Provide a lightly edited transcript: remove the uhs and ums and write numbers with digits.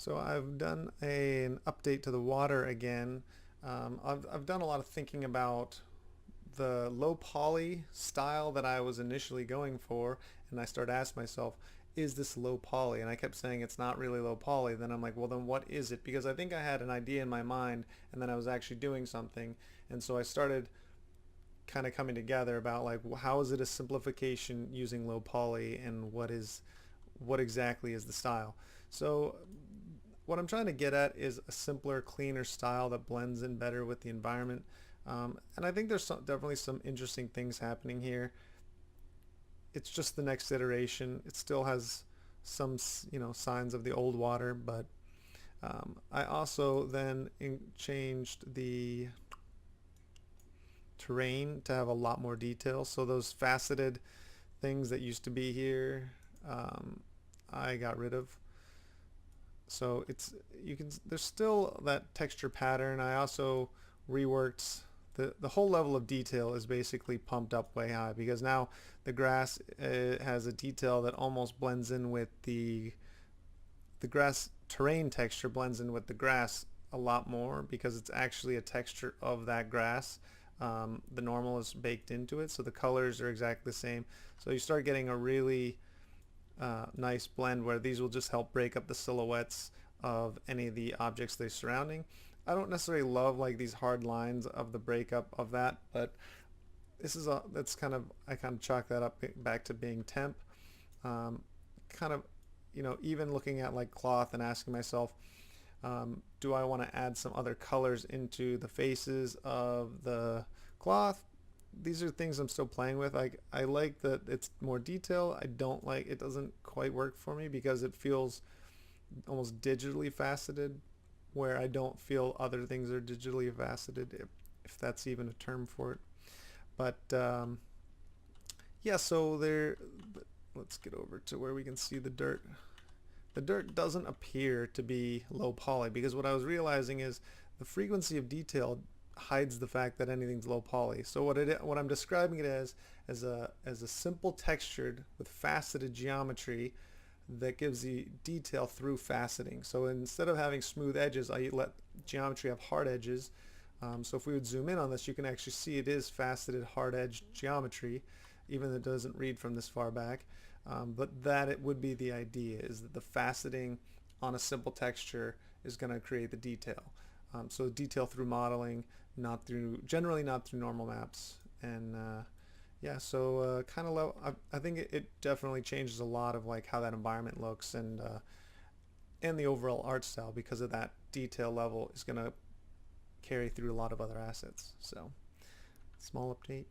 So I've done an update to the water again. I've done a lot of thinking about the low poly style that I was initially going for, and I started asking myself, is this low poly? And I kept saying it's not really low poly. Then I'm like, well, then what is it? Because I think I had an idea in my mind, and then I was actually doing something, and so I started kind of coming together about like, well, how is it a simplification using low poly, and what exactly is the style? So what I'm trying to get at is a simpler, cleaner style that blends in better with the environment. And I think there's definitely some interesting things happening here. It's just the next iteration. It still has some, signs of the old water, but I also then changed the terrain to have a lot more detail. So those faceted things that used to be here, I got rid of. So there's still that texture pattern. I also reworked the whole level of detail is basically pumped up way high, because now the grass has a detail that almost blends in with the grass terrain texture blends in with the grass a lot more, because it's actually a texture of that grass. The normal is baked into it, so the colors are exactly the same. So you start getting a really nice blend where these will just help break up the silhouettes of any of the objects they're surrounding. I don't necessarily love like these hard lines of the breakup of that, but that's kind of, I kind of chalk that up back to being temp. Kind of, even looking at like cloth and asking myself, do I want to add some other colors into the faces of the cloth? These are things I'm still playing with. I like that it's more detail. I don't like, it doesn't quite work for me because it feels almost digitally faceted, where I don't feel other things are digitally faceted, if that's even a term for it. But yeah, so let's get over to where we can see the dirt. The dirt doesn't appear to be low poly, because what I was realizing is the frequency of detail hides the fact that anything's low poly. So what I'm describing it as a simple textured with faceted geometry that gives the detail through faceting. So instead of having smooth edges, I let geometry have hard edges. So if we would zoom in on this, you can actually see it is faceted hard edge geometry, even though it doesn't read from this far back. But that it would be the idea, is that the faceting on a simple texture is going to create the detail. So detail through modeling, generally not through normal maps. And yeah, so kind of low. I think it definitely changes a lot of like how that environment looks, and the overall art style, because of that detail level is going to carry through a lot of other assets. So small update.